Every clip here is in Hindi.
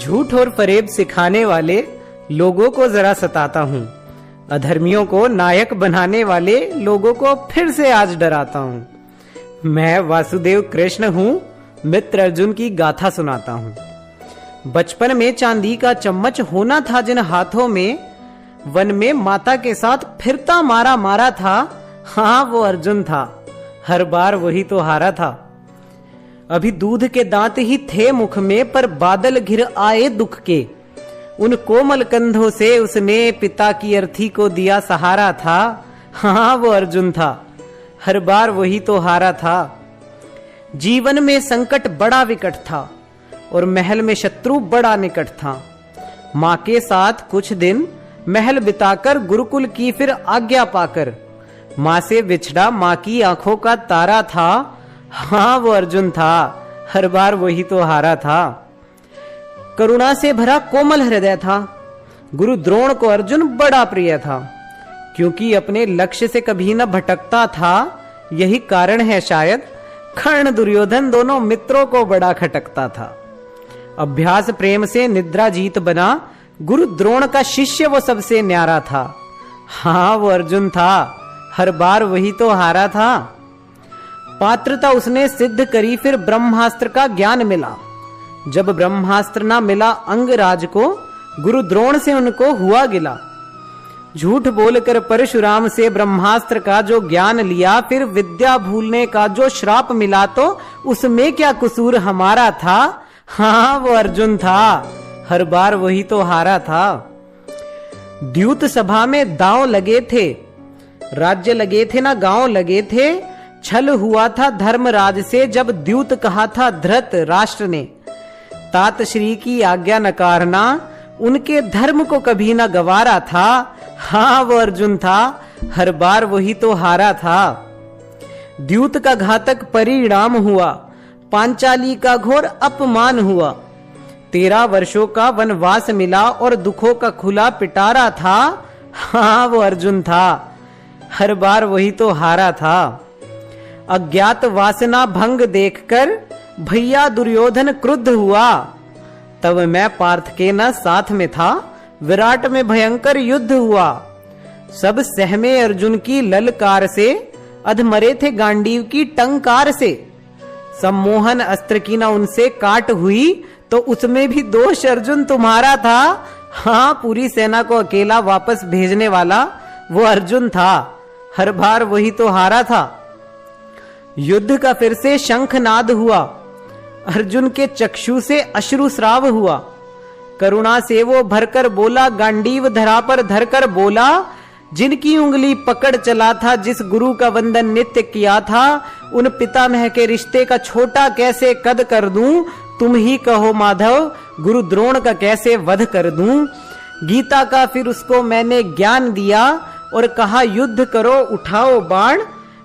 झूठ और फरेब सिखाने वाले लोगों को जरा सताता हूँ। अधर्मियों को नायक बनाने वाले लोगों को फिर से आज डराता हूँ। मैं वासुदेव कृष्ण हूँ, मित्र अर्जुन की गाथा सुनाता हूँ। बचपन में चांदी का चम्मच होना था जिन हाथों में, वन में माता के साथ फिरता मारा मारा था। हाँ वो अर्जुन था, हर बार वही तो हारा था। अभी दूध के दांत ही थे मुख में, पर बादल घिर आए दुख के। उन कोमल कंधों से उसने पिता की अर्थी को दिया सहारा था। हाँ वो अर्जुन था, हर बार वही तो हारा था। जीवन में संकट बड़ा विकट था और महल में शत्रु बड़ा निकट था। माँ के साथ कुछ दिन महल बिताकर गुरुकुल की फिर आज्ञा पाकर, माँ से बिछड़ा माँ की आंखों का तारा था। हाँ वो अर्जुन था, हर बार वही तो हारा था। करुणा से भरा कोमल हृदय था। गुरु द्रोण को अर्जुन बड़ा प्रिय था, क्योंकि अपने लक्ष्य से कभी न भटकता था। यही कारण है शायद कर्ण दुर्योधन दोनों मित्रों को बड़ा खटकता था। अभ्यास प्रेम से निद्रा जीत बना, गुरु द्रोण का शिष्य वो सबसे न्यारा था। हाँ वो अर्जुन था, हर बार वही तो हारा था। पात्रता उसने सिद्ध करी, फिर ब्रह्मास्त्र का ज्ञान मिला। जब ब्रह्मास्त्र ना मिला अंगराज को, गुरु द्रोण से उनको हुआ गिला। झूठ बोलकर परशुराम से ब्रह्मास्त्र का जो ज्ञान लिया, फिर विद्या भूलने का जो श्राप मिला, तो उसमें क्या कसूर हमारा था। हाँ वो अर्जुन था, हर बार वही तो हारा था। द्यूत सभा में दांव लगे थे, राज्य लगे थे ना गांव लगे थे। छल हुआ था धर्मराज से, जब द्यूत कहा था धृत राष्ट्र ने। तात श्री की आज्ञा नकारना, उनके धर्म को कभी न गवारा था। हाँ वो अर्जुन था, हर बार वही तो हारा था। द्यूत का घातक परिणाम हुआ, पांचाली का घोर अपमान हुआ। 13 वर्षों का वनवास मिला और दुखों का खुला पिटारा था। हाँ वो अर्जुन था, हर बार वही तो हारा था। अज्ञात वासना भंग देखकर भैया दुर्योधन क्रुद्ध हुआ। तब मैं पार्थ के न साथ में था, विराट में भयंकर युद्ध हुआ। सब सहमे अर्जुन की ललकार से, अधमरे थे गांडीव की टंकार से। सम्मोहन अस्त्र की न उनसे काट हुई, तो उसमें भी दोष अर्जुन तुम्हारा था। हाँ पूरी सेना को अकेला वापस भेजने वाला वो अर्जुन था, हर बार वही तो हारा था। युद्ध का फिर से शंखनाद हुआ, अर्जुन के चक्षु से अश्रुस्राव हुआ। करुणा से वो भरकर बोला, गांडीव धरा पर धरकर बोला, जिनकी उंगली पकड़ चला था, जिस गुरु का वंदन नित्य किया था, उन पितामह के रिश्ते का छोटा कैसे कद कर दूं। तुम ही कहो माधव, गुरु द्रोण का कैसे वध कर दूं। गीता का फिर उसको मैंने ज्ञान दिया और कहा युद्ध करो उठाओ बाण।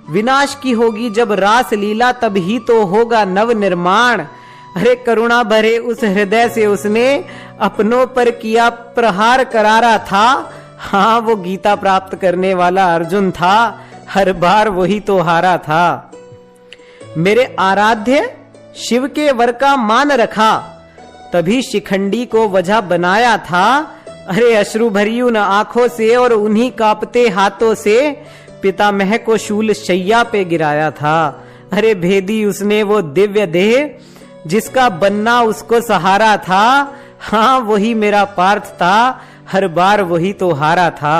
विनाश की होगी जब रास लीला, तब ही तो होगा नव निर्माण। अरे करुणा भरे उस हृदय से उसने अपनों पर किया प्रहार करारा था। हाँ वो गीता प्राप्त करने वाला अर्जुन था, हर बार वही तो हारा था। मेरे आराध्य शिव के वर का मान रखा, तभी शिखंडी को वजह बनाया था। अरे अश्रु भरी उन आंखों से और उन्हीं कांपते हाथों से पितामह को शूल शैया पे गिराया था। अरे भेदी उसने वो दिव्य देह, जिसका बनना उसको सहारा था। हाँ वही मेरा पार्थ था, हर बार वही तो हारा था।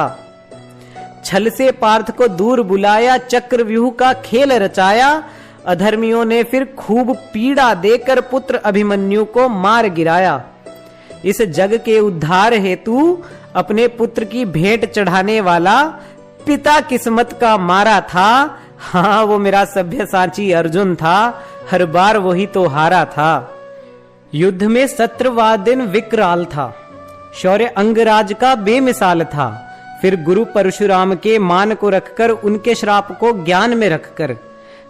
छल से पार्थ को दूर बुलाया, चक्रव्यूह का खेल रचाया। अधर्मियों ने फिर खूब पीड़ा देकर पुत्र अभिमन्यु को मार गिराया। इस जग के उद्धार हेतु अपने पुत्र की भेंट चढ़ाने वाला पिता किस्मत का मारा था। हाँ वो मेरा सभ्यसाची अर्जुन था, हर बार वही तो हारा था। युद्ध में सत्रवा दिन विकराल था, शौर्य अंगराज का बेमिसाल था। फिर गुरु परशुराम के मान को रखकर, उनके श्राप को ज्ञान में रखकर,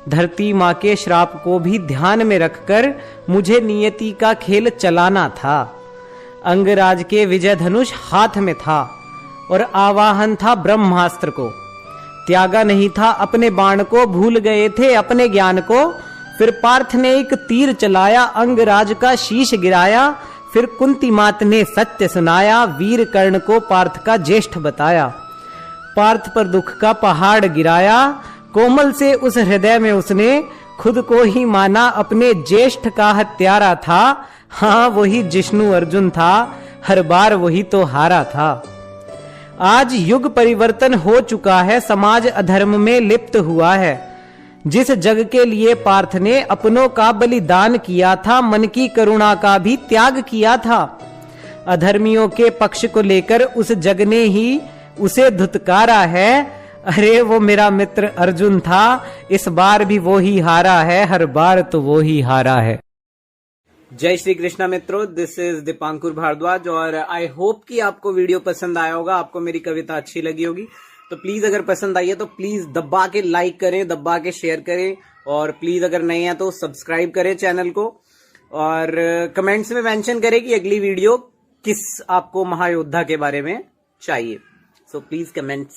धरती माँ के श्राप को भी ध्यान में रखकर मुझे नियति का खेल चलाना था। अंगराज के विजय धनुष हाथ में था और आवाहन था ब्रह्मास्त्र को। त्यागा नहीं था अपने बाण को, भूल गए थे अपने ज्ञान को। फिर पार्थ ने एक तीर चलाया, अंगराज का शीश गिराया। फिर कुंती मात ने सत्य सुनाया, वीर कर्ण को पार्थ का ज्येष्ठ बताया। पार्थ पर दुख का पहाड़ गिराया, कोमल से उस हृदय में उसने खुद को ही माना अपने ज्येष्ठ का हत्यारा था। हाँ वही जिष्णु अर्जुन था, हर बार वही तो हारा था। आज युग परिवर्तन हो चुका है, समाज अधर्म में लिप्त हुआ है। जिस जग के लिए पार्थ ने अपनों का बलिदान किया था, मन की करुणा का भी त्याग किया था। अधर्मियों के पक्ष को लेकर उस जग ने ही उसे धुतकारा है। अरे वो मेरा मित्र अर्जुन था, इस बार भी वो ही हारा है, हर बार तो वो ही हारा है। जय श्री कृष्णा मित्रों, दिस इज दीपांकुर भारद्वाज और आई होप कि आपको वीडियो पसंद आया होगा, आपको मेरी कविता अच्छी लगी होगी। तो प्लीज अगर पसंद आई है तो प्लीज दबा के लाइक करें, दबा के शेयर करें और प्लीज अगर नए हैं तो सब्सक्राइब करें चैनल को और कमेंट्स में मेंशन करें कि अगली वीडियो किस आपको महायोद्धा के बारे में चाहिए। So please comments.